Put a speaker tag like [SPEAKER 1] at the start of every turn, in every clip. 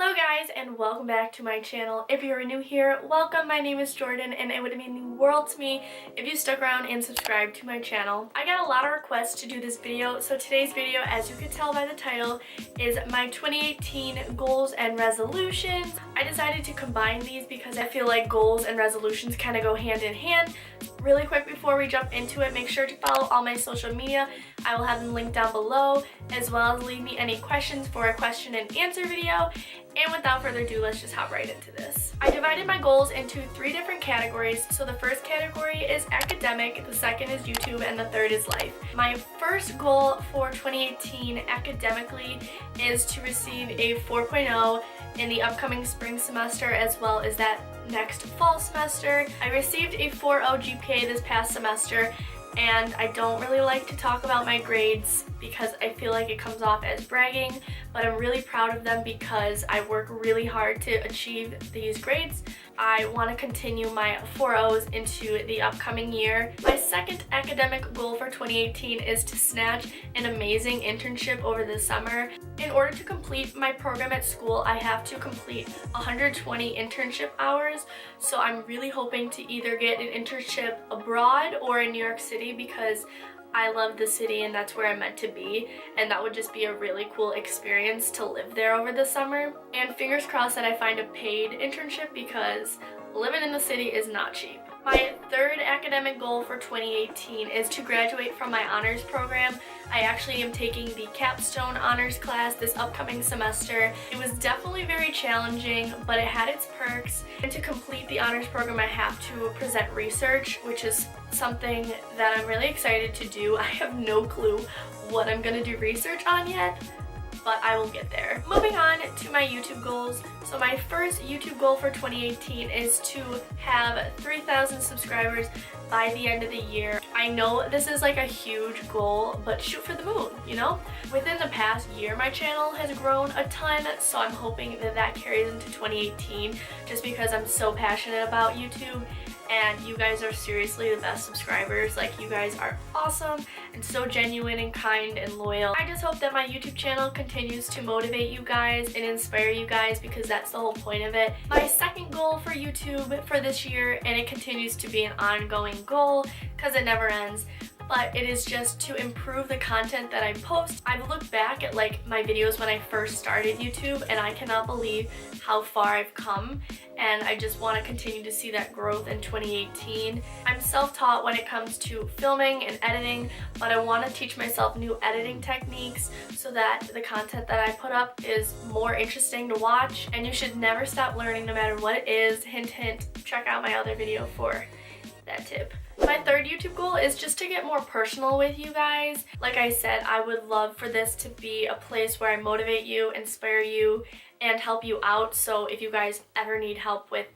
[SPEAKER 1] Hello guys and welcome back to my channel. If you're new here, welcome. My name is Jordan and it would mean the world to me if you stuck around and subscribed to my channel. I got a lot of requests to do this video, so today's video, as you can tell by the title, is my 2018 goals and resolutions. I decided to combine these because I feel like goals and resolutions kind of go hand in hand. Really quick before we jump into it, make sure to follow all my social media. I will have them linked down below, as well as leave me any questions for a question and answer video. And without further ado, let's just hop right into this. I divided my goals into 3 different categories. So the first category is academic, the second is YouTube, and the third is life. My first goal for 2018 academically is to receive a 4.0 in the upcoming spring semester, as well as that next fall semester. I received a 4.0 GPA this past semester, and I don't really like to talk about my grades because I feel like it comes off as bragging, but I'm really proud of them because I work really hard to achieve these grades. I want to continue my 4.0s into the upcoming year. My second academic goal for 2018 is to snatch an amazing internship over the summer. In order to complete my program at school, I have to complete 120 internship hours, so I'm really hoping to either get an internship abroad or in New York City because I love the city and that's where I'm meant to be, and that would just be a really cool experience to live there over the summer. And fingers crossed that I find a paid internship because living in the city is not cheap. My third academic goal for 2018 is to graduate from my honors program. I actually am taking the capstone honors class this upcoming semester. It was definitely very challenging, but it had its perks. And to complete the honors program, I have to present research, which is something that I'm really excited to do. I have no clue what I'm gonna do research on yet, but I will get there. Moving on to my YouTube goals. So my first YouTube goal for 2018 is to have 3,000 subscribers by the end of the year. I know this is like a huge goal, but shoot for the moon, you know? Within the past year, my channel has grown a ton, so I'm hoping that that carries into 2018 just because I'm so passionate about YouTube. And you guys are seriously the best subscribers. Like, you guys are awesome and so genuine and kind and loyal. I just hope that my YouTube channel continues to motivate you guys and inspire you guys because that's the whole point of it. My second goal for YouTube for this year, and it continues to be an ongoing goal because it never ends, but it is just to improve the content that I post. I've looked back at like my videos when I first started YouTube and I cannot believe how far I've come, and I just want to continue to see that growth in 2018. I'm self-taught when it comes to filming and editing, but I want to teach myself new editing techniques so that the content that I put up is more interesting to watch, and you should never stop learning no matter what it is. Hint hint, check out my other video for that tip. My third YouTube goal is just to get more personal with you guys. Like I said, I would love for this to be a place where I motivate you, inspire you, and help you out. So if you guys ever need help with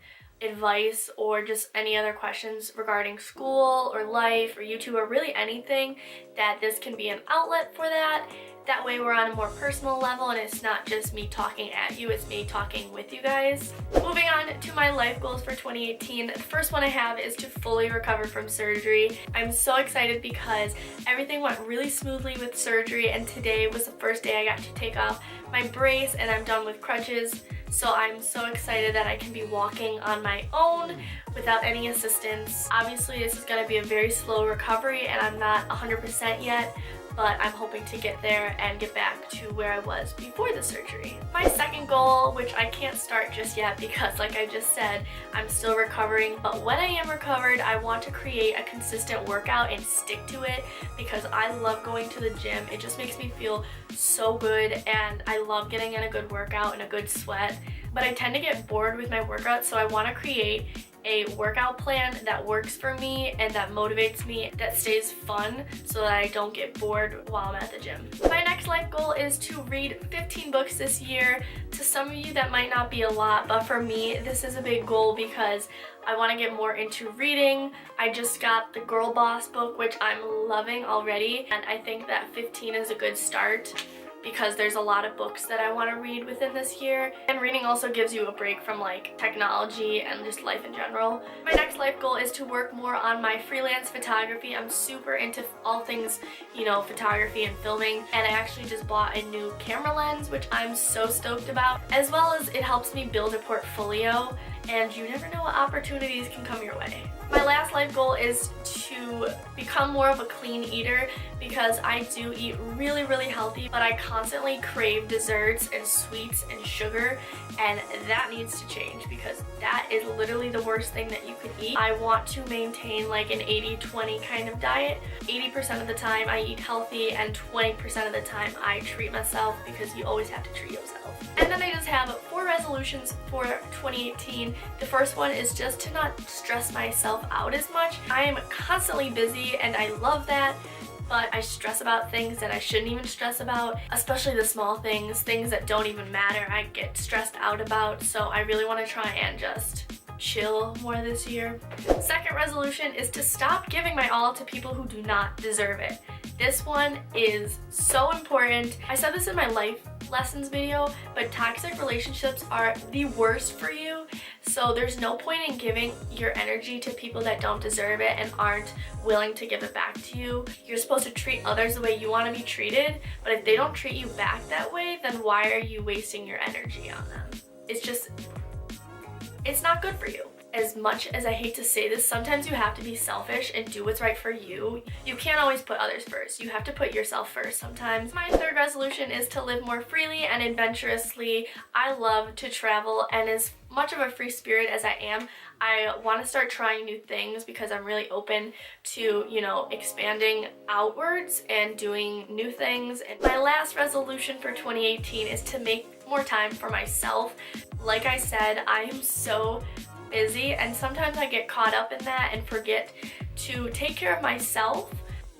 [SPEAKER 1] advice or just any other questions regarding school or life or YouTube or really anything, that this can be an outlet for that. That way we're on a more personal level and it's not just me talking at you, it's me talking with you guys. Moving on to my life goals for 2018. The first one I have is to fully recover from surgery. I'm so excited because everything went really smoothly with surgery, and today was the first day I got to take off my brace and I'm done with crutches. So I'm so excited that I can be walking on my own without any assistance. Obviously this is going to be a very slow recovery and I'm not 100% yet, but I'm hoping to get there and get back to where I was before the surgery. My second goal, which I can't start just yet because like I just said, I'm still recovering, but when I am recovered, I want to create a consistent workout and stick to it because I love going to the gym. It just makes me feel so good and I love getting in a good workout and a good sweat, but I tend to get bored with my workouts, so I want to create a workout plan that works for me and that motivates me, that stays fun so that I don't get bored while I'm at the gym. My next life goal is to read 15 books this year. To some of you that might not be a lot, but for me this is a big goal because I want to get more into reading. I just got the Girl Boss book, which I'm loving already, and I think that 15 is a good start because there's a lot of books that I want to read within this year, and reading also gives you a break from like technology and just life in general. My next life goal is to work more on my freelance photography. I'm super into all things, you know, photography and filming, and I actually just bought a new camera lens, which I'm so stoked about, as well as it helps me build a portfolio, and you never know what opportunities can come your way. My last life goal is to become more of a clean eater, because I do eat really, really healthy, but I constantly crave desserts and sweets and sugar, and that needs to change because that is literally the worst thing that you could eat. I want to maintain like an 80-20 kind of diet. 80% of the time I eat healthy, and 20% of the time I treat myself, because you always have to treat yourself. And then I just have 4 resolutions for 2018. The first one is just to not stress myself out as much. I am constantly busy and I love that, but I stress about things that I shouldn't even stress about, especially the small things, things that don't even matter I get stressed out about. So I really want to try and just chill more this year. Second resolution is to stop giving my all to people who do not deserve it. This one is so important. I said this in my life lessons video, but toxic relationships are the worst for you. So there's no point in giving your energy to people that don't deserve it and aren't willing to give it back to you. You're supposed to treat others the way you want to be treated, but if they don't treat you back that way, then why are you wasting your energy on them? It's not good for you. As much as I hate to say this, sometimes you have to be selfish and do what's right for you. You can't always put others first. You have to put yourself first sometimes. My third resolution is to live more freely and adventurously. I love to travel, and as much of a free spirit as I am, I want to start trying new things because I'm really open to, you know, expanding outwards and doing new things. And my last resolution for 2018 is to make more time for myself. Like I said, I am so busy, and sometimes I get caught up in that and forget to take care of myself.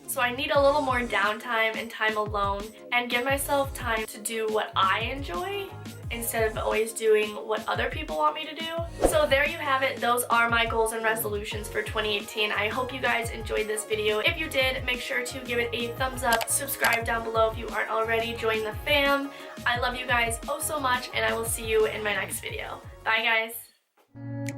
[SPEAKER 1] So I need a little more downtime and time alone, and give myself time to do what I enjoy instead of always doing what other people want me to do. So there you have it. Those are my goals and resolutions for 2018. I hope you guys enjoyed this video. If you did, make sure to give it a thumbs up, subscribe down below if you aren't already, join the fam. I love you guys oh so much, and I will see you in my next video. Bye guys.